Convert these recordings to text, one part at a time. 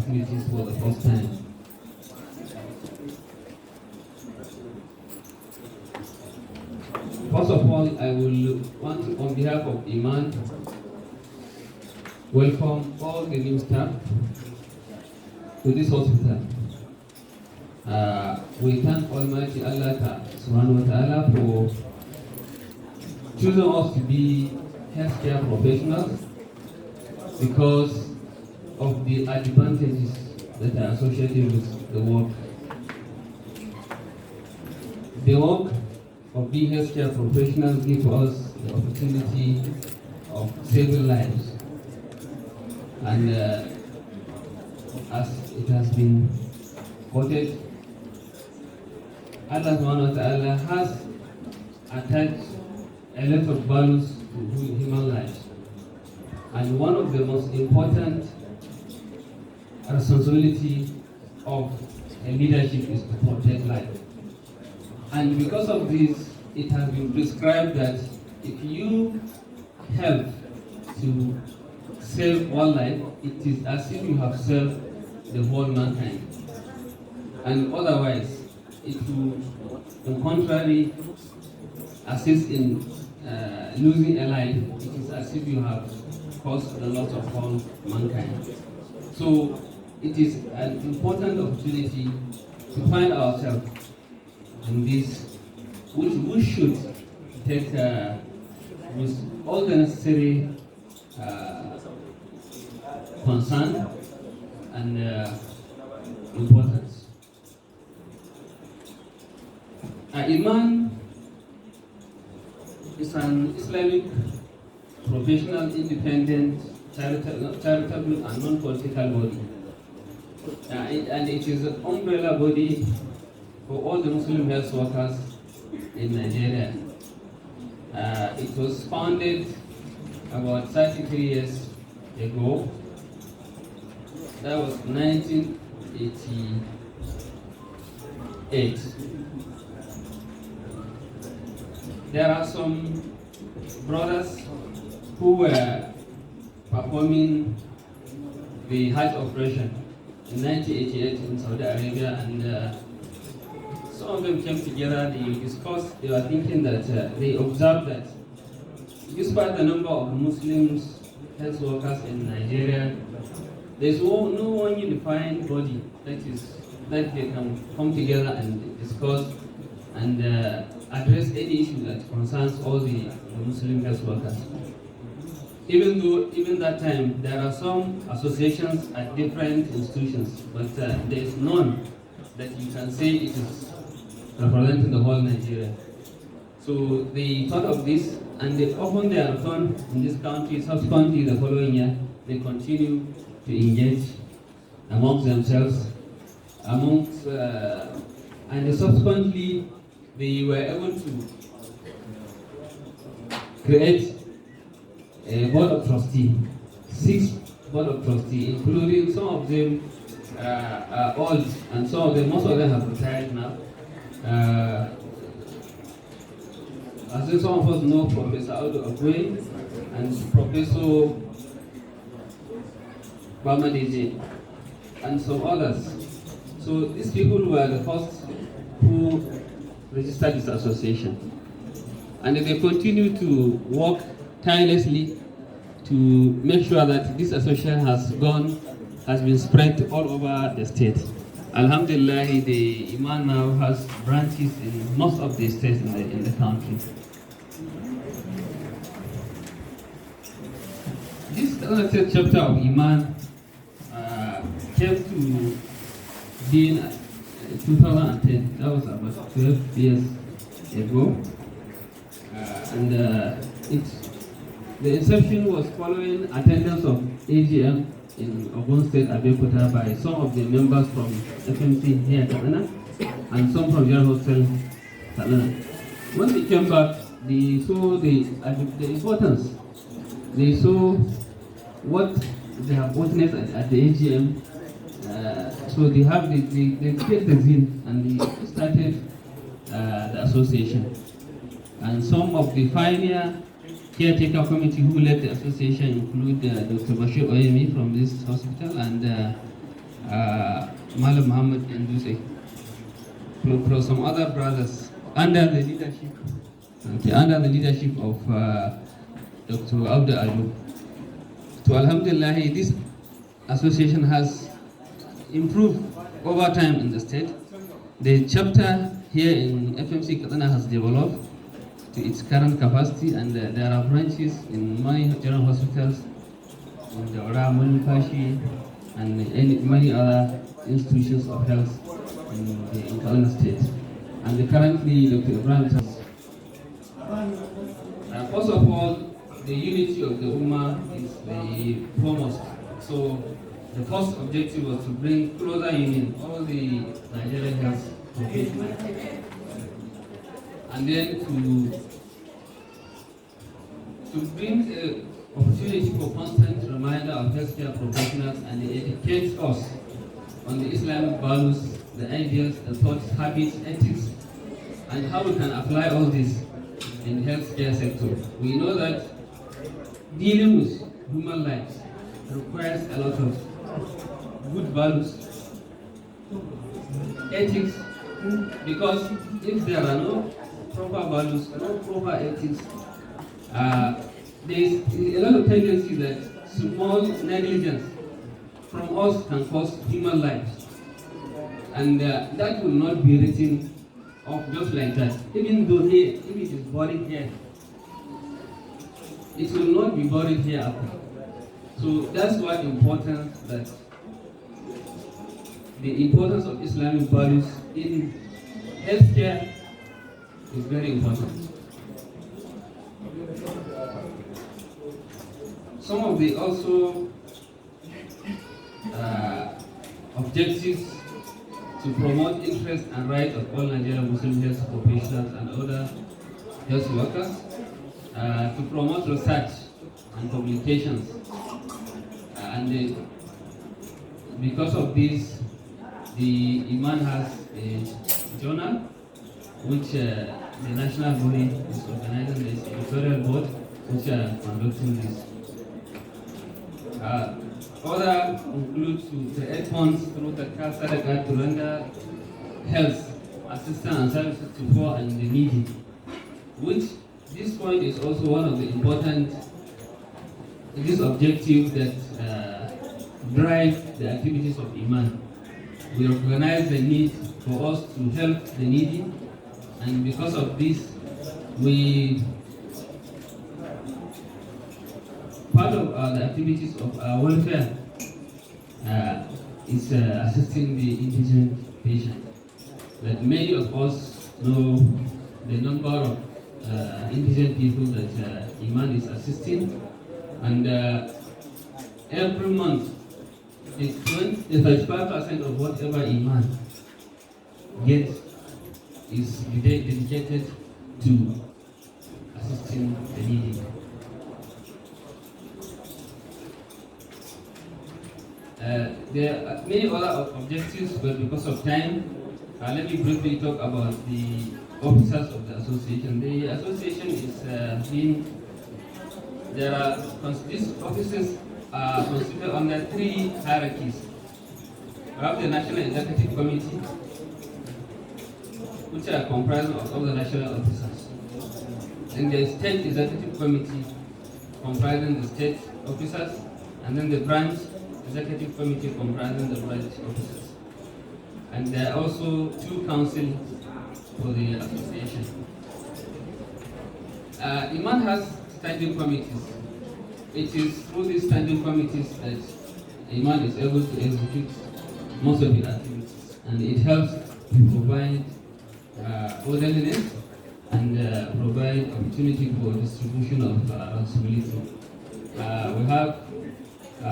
facilities for the first time. First of all, I will want to, on behalf of IMAN, welcome all the new staff to this hospital. We thank Almighty Allah Subhanahu wa Ta'ala for choosing us to be healthcare professionals because of the advantages that are associated with the work. The work of being healthcare professionals gives us the opportunity of saving lives. And as it has been quoted, Allah Subhanahu wa Ta'ala has attached a lot of values to human life. And one of the most important responsibility of a leadership is to protect life. And because of this, it has been prescribed that if you help to save one life, it is as if you have saved the whole mankind. And otherwise, it will, on contrary, assist in losing a life. It is as if you have caused a lot of harm to mankind. So it is an important opportunity to find ourselves in this, which we should take with all the necessary concern and importance. IMAN is an Islamic professional, independent, charitable and non-political body. And it is an umbrella body for all the Muslim health workers in Nigeria. It was founded about 33 years ago. That was 1988. There are some brothers who were performing the Hajj operation in 1988 in Saudi Arabia, and some of them came together. They discussed. They were thinking that they observed that despite the number of Muslims health workers in Nigeria, there's no one unified body that they can come together and discuss and address any issue that concerns all the Muslim health workers. Even that time, there are some associations at different institutions, but there is none that you can say it is representing the whole Nigeria. So they thought of this, and they opened their return in this country. Subsequently, the following year, they continue to engage amongst themselves, and subsequently, they were able to create a board of trustees, 6 board of trustees, including some of them are old, and some of them, most of them have retired now. As some of us know, Professor Audu Agwe and Professor Bamadeje and some others. So these people were the first who registered this association, and they continue to work tirelessly to make sure that this association has been spread all over the state. Alhamdulillah, the IMAN now has branches in most of the states in the country. This third chapter of IMAN came to be in 2010. That was about 12 years ago, and the inception was following attendance of AGM in Ogun State, Abeokuta, by some of the members from FMC here at Katsina and some from General Hotel Katsina. When they came back, they saw the importance. They saw what they have witnessed at the AGM. So they created the zeal and they started the association. And some of the pioneer caretaker committee who led the association include Dr. Bashir Oyemi from this hospital and Malam Muhammad Nduse, plus some other brothers under the leadership of Dr. Abdul Adu. So Alhamdulillah, this association has improved over time in the state. The chapter here in FMC Katsina has developed to its current capacity, and there are branches in many general hospitals in the Mulfashi and many other institutions of health in Katsina state. And currently, Dr. Ibrahim has. First of all, the unity of the Ummah is the foremost. So the first objective was to bring closer union all the Nigerian health professionals, and then to bring an opportunity for constant reminder of healthcare professionals and educate us on the Islamic values, the ideals, the thoughts, habits, ethics, and how we can apply all this in the healthcare sector. We know that dealing with human lives requires a lot of good values, ethics, because if there are no proper values, no proper ethics, there is a lot of tendency that small negligence from us can cost human lives, and that will not be written off just like that. Even though here, if it is buried here, it will not be buried here after. So that's why the importance of Islamic values in healthcare is very important. Some of the also objectives to promote interest and rights of all Nigerian Muslim health professionals and other health workers, to promote research and publications, and because of this, the IMAN has a journal which the national body is organizing, this editorial board which are conducting this. Other include the aid funds through the Katsina to render health assistance and services to poor and the needy, which this point is also one of the important objectives that drive the activities of IMAN. We recognize the need for us to help the needy, and because of this, part of the activities of our welfare is assisting the indigent patient. That many of us know the number of indigent people that IMAN is assisting, and every month, the 35% of whatever IMAN gets is dedicated to assisting the needy. There are many other objectives, but because of time, let me briefly talk about the officers of the association. The association is these officers are considered under three hierarchies. We have the National Executive Committee, which are comprised of all the national officers. Then the State Executive Committee, comprising the state officers, and then the Branch Executive Committee, comprising the branch officers. And there are also two councils for the association. IMAN has standing committees. It is through these standing committees that IMAN is able to execute most of the activities, and it helps to provide orderliness and provide opportunity for distribution of responsibility. We have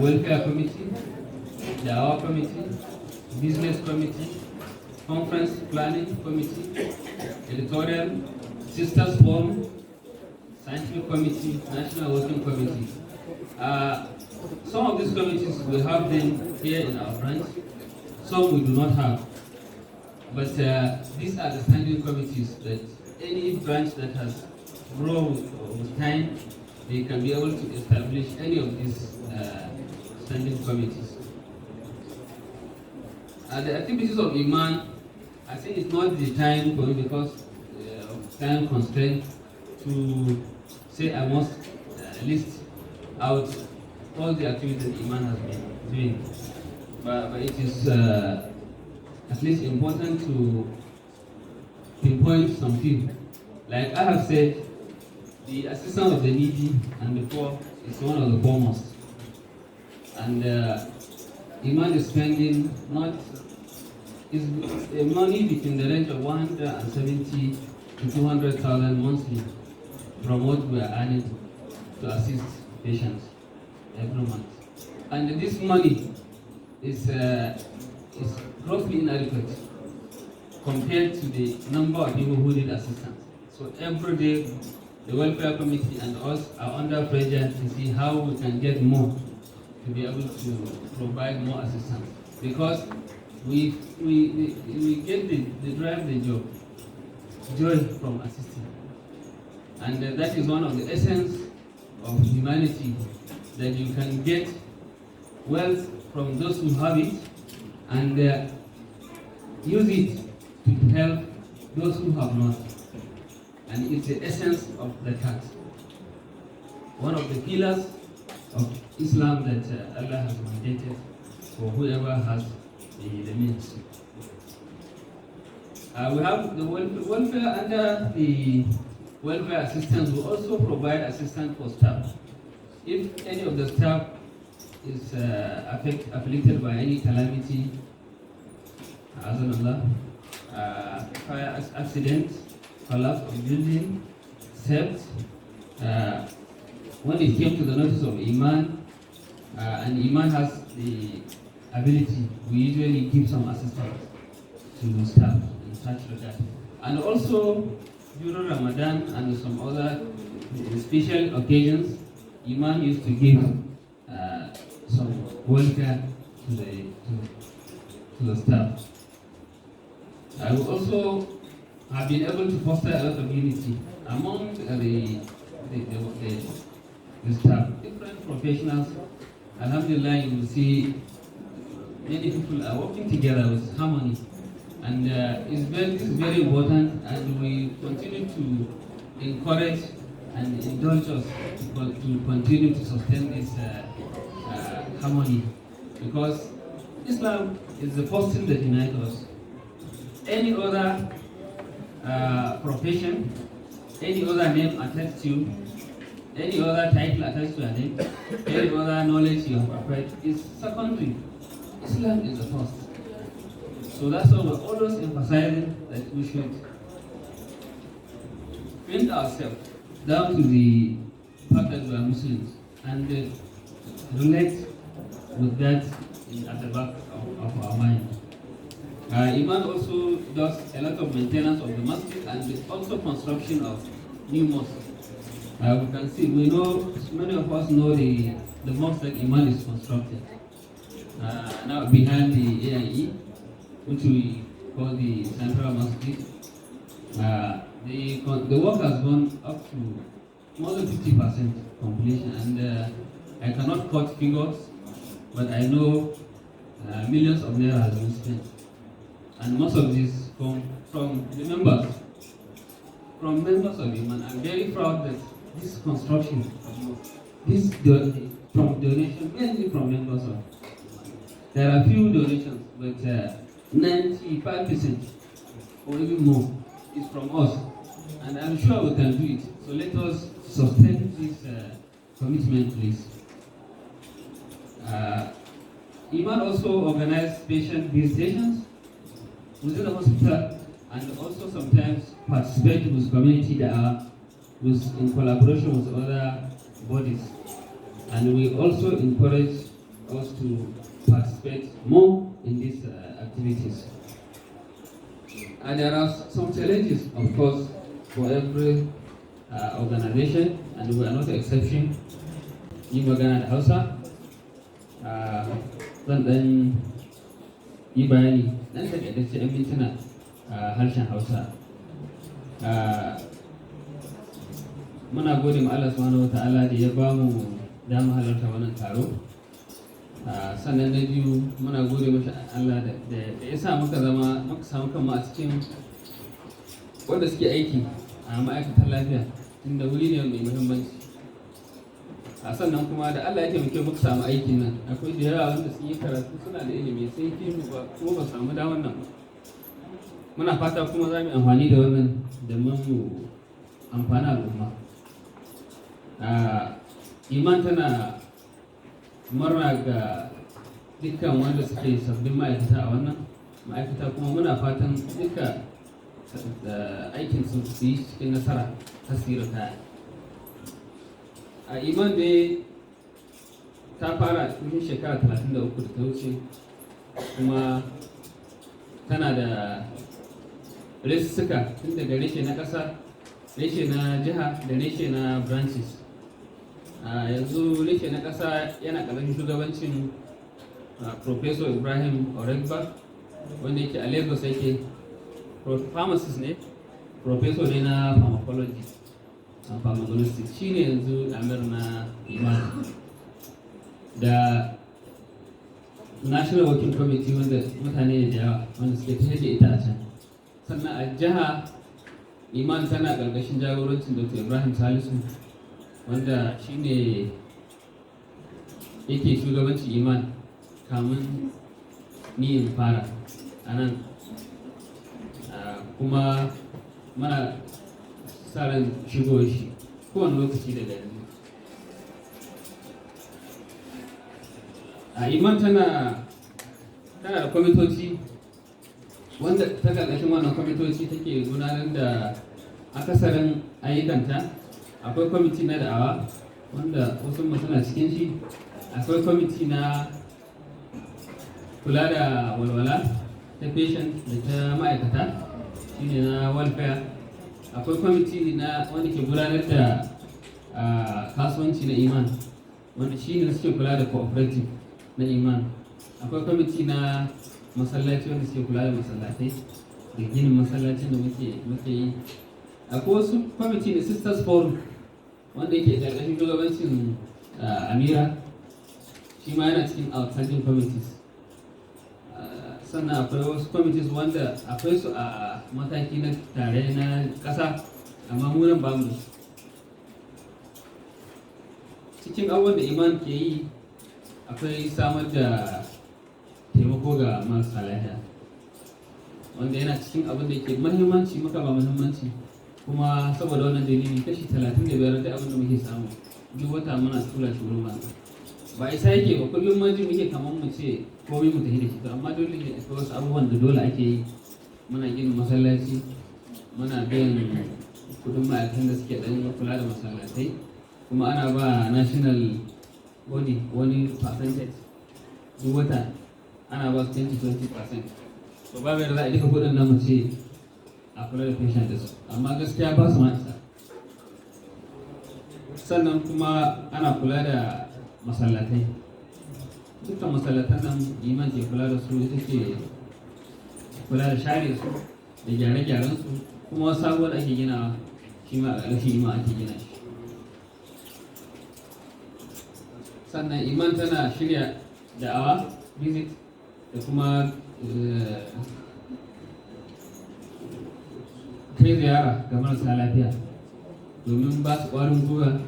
welfare committee, the hour committee, business committee, conference planning committee, editorial, sisters forum, scientific committee, national working committee. Some of these committees we have them here in our branch, some we do not have. But these are the standing committees that any branch that has grown with time, they can be able to establish any of these standing committees. The activities of IMAN, I think it's not the time for me because of time constraint to say I must list out all the activities that IMAN has been doing. But it is at least important to pinpoint some few. Like I have said, the assistance of the needy and the poor is one of the foremost. And IMAN is spending money between the range of 170 to 200,000 monthly from what we are earning to assist patients every month. And this money is grossly inadequate compared to the number of people who need assistance. So every day, the welfare committee and us are under pressure to see how we can get more to be able to provide more assistance. Because we get the drive, the joy from assisting. And that is one of the essence of humanity, that you can get wealth from those who have it and use it to help those who have not. And it's the essence of the cat. One of the pillars of Islam that Allah has mandated for whoever has the means. We have the welfare under the welfare assistance. We also provide assistance for staff. If any of the staff is afflicted by any calamity, fire accident, collapse of building, theft, when it came to the notice of IMAN, and IMAN has the ability, we usually give some assistance to staff in such regard. And also during Ramadan and some other special occasions, IMAN used to give some welfare to the staff. I will also have been able to foster a lot of unity among the staff, different professionals. Alhamdulillah, you will see many people are working together with harmony, and this is very important, and we continue to encourage and indulge us to continue to sustain this harmony, because Islam is the first thing that unites us. Any other profession, any other name attached to you, any other title attached to your name, any other knowledge you have acquired is secondary. Islam is the first. So that's why we're always emphasizing that we should bring ourselves down to the fact that we are Muslims and relate with that at the back of our mind. IMAN also does a lot of maintenance of the masjid and also construction of new mosques. We can see, we know, many of us know the mosque that IMAN is constructed. Now behind the AIE, which we call the Central Mosque, the work has gone up to more than 50% completion, and I cannot quote figures, but I know millions of naira has been spent. And most of this come from the members of IMAN. I'm very proud that this construction, this from donation, mainly from members of. There are few donations, but 95% or even more is from us, and I'm sure we can do it. So let us sustain this commitment, please. IMAN also organizes patient visitations within the hospital, and also sometimes participate with community that are in collaboration with other bodies. And we also encourage us to participate more in these activities. And there are some challenges, of course, for every organization, and we are not an exception. Yi magana da Hausa, zan dan yi bayani dan takaitacce 'yan mintuna harshen Hausa. Muna gode ma Allah subhanahu wata'ala da ya bamu damar halarta wannan taro. sannan na biyu muna gode mashi Allah da ya sa muka samu kanmu a cikin wanda suke aiki a ma'aikatan lafiya, inda wuri ne mai muhimmanci. Sannan kuma da Allah ya taimake muka samu aikin nan, akwai da yawa wanda sun yi karatu suna da ilimi sai kuma ba samu da wannan ba. Muna fata kuma za mu amfani da wannan da mu amfani al'umma. Iman tana murna ga dukkan wanda suke sabbin ma'aikata a wannan ma'aikata, kuma muna fatan duka aikin su yi cikin nasara tasiri kaya. Iman dai ta fara cikin shekara 33 da ta wuce, kuma tana da ressuka tun daga reshe na ƙasa, reshe na jiha da reshe na branches. Yanzu reshe na ƙasa yana ƙarƙashin shugabancin Professor Ibrahim Oregba, wanda yake a Lagos, yake pharmacist ne, professor ne na pharmacology and pharmacology. Shi ne yanzu amir na Iman da National Working Committee, wanda mutane da yawa wanda suke tafiye da ita a can. Sannan a jiha Iman tana ƙarƙashin jagorancin Dr. Ibrahim Salisu, wanda shi ne yake shugabanci Iman kamun ni in fara a nan, kuma mana sa ran shigo shi kowane lokaci daga yanzu. Iman tana da kwamitoci, wanda ta ƙarƙashin wannan kwamitoci take gudanar da akasarin ayyukanta. Akwai kwamiti na da'awa wanda wasu suna cikin shi, akwai kwamiti na kula da walwala ta patient da ta ma'aikata, shine na welfare. Akwai kwamiti na wanda ke gudanar da kasuwanci na Iman, wanda shine suke kula da cooperative na Iman. Akwai kwamiti na masallaci, wanda suke kula da masallatai da ginin masallacin da muke yi. Akwai wasu kwamiti da Sisters Forum, wanda yake ƙarƙashin shugabancin Amira, shi ma yana cikin outstanding committees. Sannan akwai wasu committees wanda akwai su a mataki na tare na ƙasa, amma mu nan ba mu. Cikin abubuwan da Iman ke yi akwai samar da taimako ga marasa lafiya, wanda yana cikin abin da yake muhimmanci maka ba muhimmanci, kuma saboda wannan dalili kashi 35 da abin da muke samu duk wata muna tura shi wurin ba isa yake ba. Kullum maji muke kamar mu ce komai mu tafi da shi, amma dole ne akwai wasu abubuwan da dole ake yi. Muna gina masallaci, muna biyan kudin ma'aikatan da suke dan kula da masallatai, kuma ana ba national body wani percentage duk wata, ana ba su 20%. To ba mai da za a duka kudin nan mu ce a kula da patient da su, amma gaskiya ba su ma'aikata. Sannan kuma ana kula da masallatai, dukkan masallatan nan Iman ke kula da su, ita ke kula da share su da gyare-gyaren su, kuma sabuwar ake ginawa shi ma a ƙarshen Iman ake gina shi. Sannan Iman tana shirya da'awa visit da kuma kai ziyara ga marasa lafiya domin ba su ƙwarin gwiwa,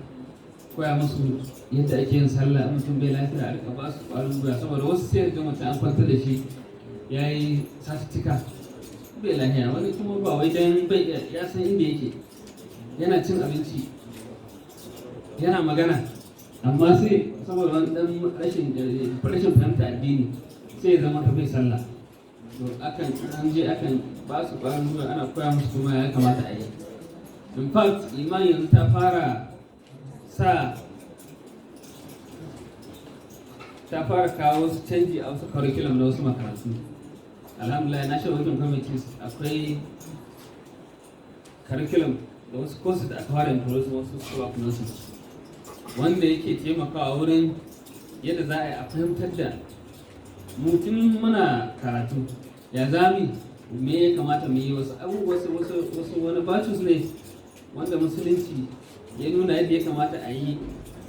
koya musu yadda ake yin sallah in mutum bai lafiya, a rika ba su ƙwarin gwiwa. Saboda wasu sai ga mutum an kwantar da shi ya yi satuttuka bai lafiya, wani kuma ba wai dan bai ya san inda yake, yana cin abinci yana magana, amma sai saboda wani dan rashin fahimta addini sai ya zama ta bai sallah. To akan ba su ƙwarin gwiwa, ana koya musu kuma ya kamata a yi. In fact Iman yanzu ta fara kawo wasu canji a wasu curriculum na wasu makarantu. Alhamdulillah, National Working Committees akwai curriculum da wasu courses da aka fara introduce wasu school nurses, wanda yake taimakawa wurin yadda za a yi a fahimtar da mutum muna karatu ya zami me ya kamata mu yi. Wasu abubuwa wasu wani virtues ne wanda musulunci ya nuna yadda ya kamata a yi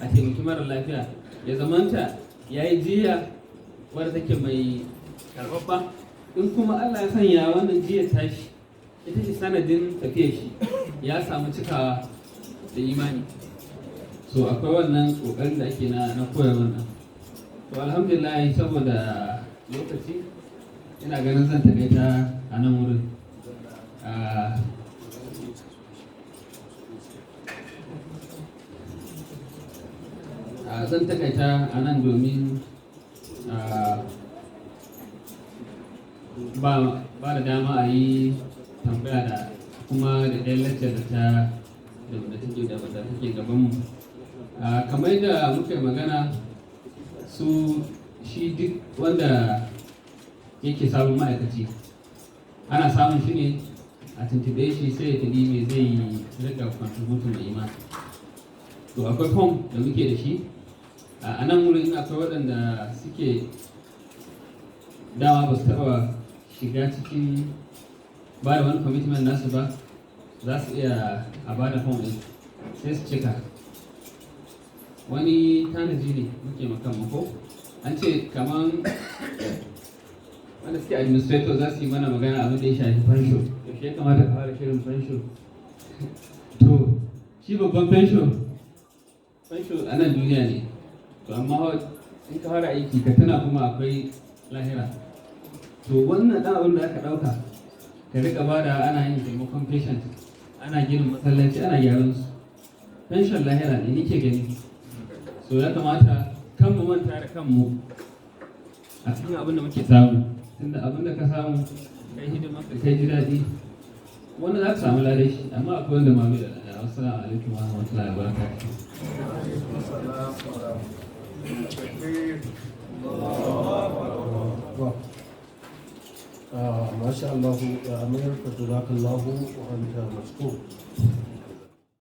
a taimaki mara lafiya, ya zamanta ya yi jiya wadda take mai karɓaɓɓa, in kuma Allah ya sanya wannan jiya tashi ita ce sanadin tafiya shi ya samu cikawa da imani. So akwai wannan ƙoƙarin da ake na koya wannan. To alhamdulillah, saboda lokaci ina ganin zan taƙaita a nan wurin. Zan takaita a nan domin ba da dama a yi tambaya da kuma da ɗayan laccar da take gabanmu. Kamar yadda muka yi magana, shi duk wanda yake sabon ma'aikaci ana samun shi ne a tuntube shi sai ya tafi me zai yi rika contributing da iman. To akwai form da muke da shi a nan wurin, akwai waɗanda suke dama ba su taɓa shiga cikin ba da wani commitment nasu ba, za su iya a ba da form ɗin sai su cika. Wani tanaji ne muke makamako, an ce kaman wanda suke administrator za su yi mana magana abin da ya shafi fansho, yaushe ya kamata ka fara shirin fansho. To shi babban fansho a nan duniya ne, to amma in ka fara aiki ka tana kuma akwai lahira. To wannan ɗan abin da aka ɗauka ka rika ba da ana yin taimakon patient, ana ginin masallaci, ana gyaran su, pension lahira ne nike gani. So ya kamata kan mu manta da kanmu a cikin abin da muke samu, tunda abin da ka samu kai hidima ka kai ji daɗi, wanda za ka samu ladai shi, amma akwai wanda ma bai da lada. Assalamu alaikum wa rahmatullahi wa barakatuh. ما شاء الله أمير، فجزاك الله وأنت مشكور.